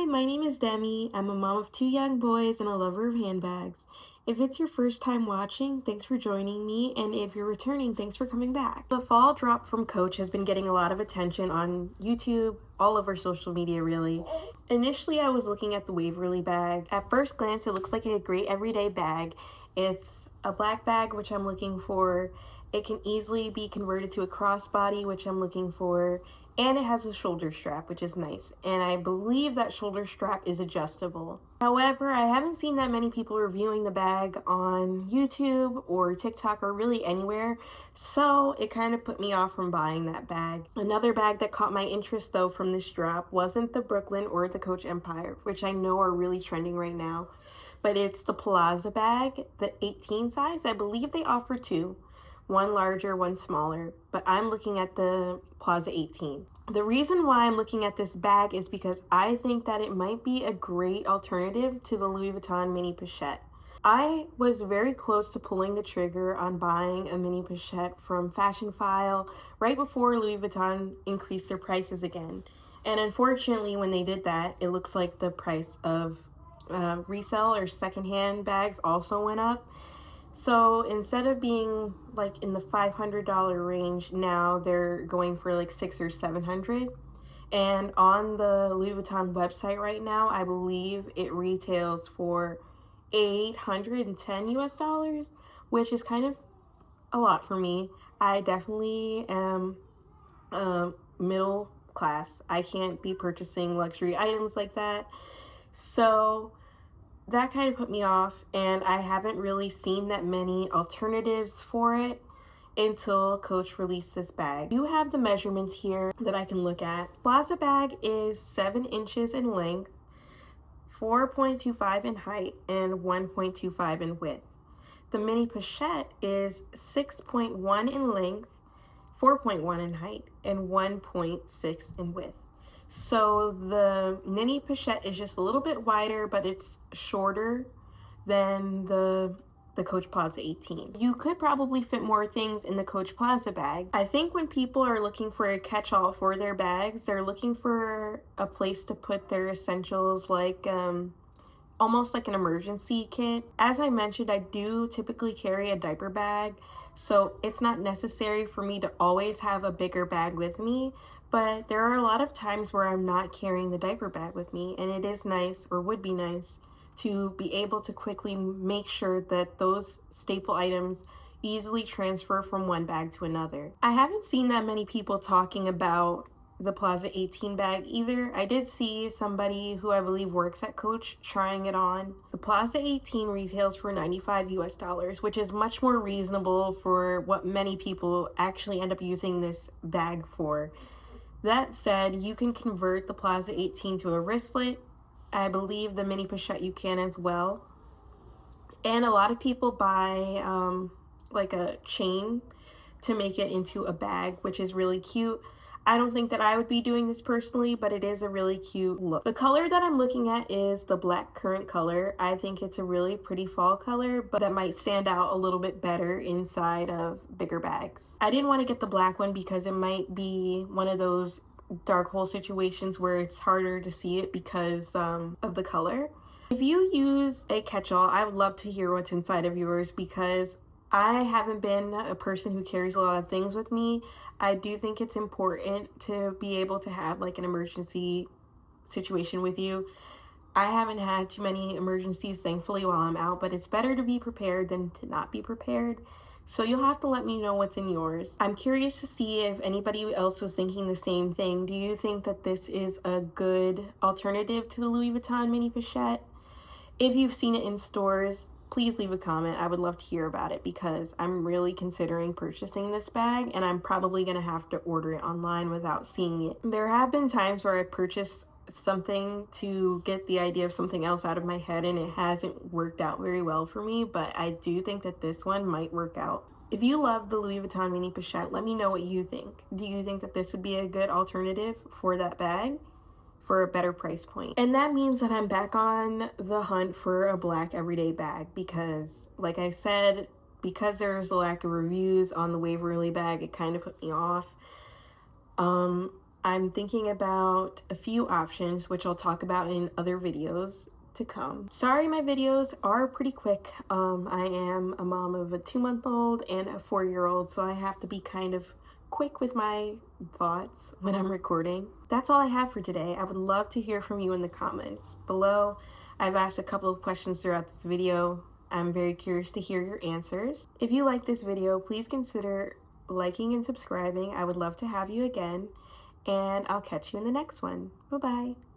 my name is Demi. I'm a mom of 2 young boys and a lover of handbags. If it's your first time watching, thanks for joining me, and if you're returning, thanks for coming back. The fall drop from Coach has been getting a lot of attention on YouTube, all over social media really. Initially, I was looking at the Waverly bag. At first glance, it looks like a great everyday bag. It's a black bag, which I'm looking for. It can easily be converted to a crossbody, which I'm looking for. And it has a shoulder strap, which is nice. And I believe that shoulder strap is adjustable. However, I haven't seen that many people reviewing the bag on YouTube or TikTok or really anywhere, so it kind of put me off from buying that bag. Another bag that caught my interest though from this drop wasn't the Brooklyn or the Coach Empire, which I know are really trending right now, but it's the Plaza bag, the 18 size. I believe they offer two. One larger, one smaller, but I'm looking at the Plaza 18. The reason why I'm looking at this bag is because I think that it might be a great alternative to the Louis Vuitton Mini Pochette. I was very close to pulling the trigger on buying a Mini Pochette from Fashionphile right before Louis Vuitton increased their prices again. And unfortunately, when they did that, it looks like the price of resale or secondhand bags also went up. So instead of being like in the $500 range, now they're going for like $600 or $700. And on the Louis Vuitton website right now, I believe it retails for $810 US, which is kind of a lot for me. I definitely am middle class. I can't be purchasing luxury items like that. So that kind of put me off, and I haven't really seen that many alternatives for it until Coach released this bag. You have the measurements here that I can look at. Plaza bag is 7 inches in length, 4.25 in height, and 1.25 in width. The Mini Pochette is 6.1 in length, 4.1 in height, and 1.6 in width. So the Mini Pochette is just a little bit wider, but it's shorter than the Coach Plaza 18. You could probably fit more things in the Coach Plaza bag. I think when people are looking for a catch-all for their bags, they're looking for a place to put their essentials, like almost like an emergency kit. As I mentioned, I do typically carry a diaper bag, so it's not necessary for me to always have a bigger bag with me. But there are a lot of times where I'm not carrying the diaper bag with me, and it is nice, or would be nice, to be able to quickly make sure that those staple items easily transfer from one bag to another. I haven't seen that many people talking about the Plaza 18 bag either. I did see somebody who I believe works at Coach trying it on. The Plaza 18 retails for $95 US, which is much more reasonable for what many people actually end up using this bag for. That said, you can convert the Plaza 18 to a wristlet. I believe the Mini Pochette you can as well. And a lot of people buy like a chain to make it into a bag, which is really cute. I don't think that I would be doing this personally, but it is a really cute look. The color that I'm looking at is the black currant color. I think it's a really pretty fall color, but that might stand out a little bit better inside of bigger bags. I didn't want to get the black one because it might be one of those dark hole situations where it's harder to see it because of the color. If you use a catch-all, I would love to hear what's inside of yours, because I haven't been a person who carries a lot of things with me. I do think it's important to be able to have like an emergency situation with you. I haven't had too many emergencies, thankfully, while I'm out, but it's better to be prepared than to not be prepared. So you'll have to let me know what's in yours. I'm curious to see if anybody else was thinking the same thing. Do you think that this is a good alternative to the Louis Vuitton Mini Pochette? If you've seen it in stores, please leave a comment. I would love to hear about it, because I'm really considering purchasing this bag, and I'm probably gonna have to order it online without seeing it. There have been times where I purchased something to get the idea of something else out of my head, and it hasn't worked out very well for me, but I do think that this one might work out. If you love the Louis Vuitton Mini Pochette, let me know what you think. Do you think that this would be a good alternative for that bag for a better price point? And that means that I'm back on the hunt for a black everyday bag, because like I said, because there's a lack of reviews on the Waverly bag, it kind of put me off. I'm thinking about a few options, which I'll talk about in other videos to come. Sorry, my videos are pretty quick. I am a mom of a 2-month-old and a 4-year-old, so I have to be kind of quick with my thoughts when I'm recording. That's all I have for today. I would love to hear from you in the comments below. I've asked a couple of questions throughout this video. I'm very curious to hear your answers. If you like this video, please consider liking and subscribing. I would love to have you again, and I'll catch you in the next one. Bye-bye.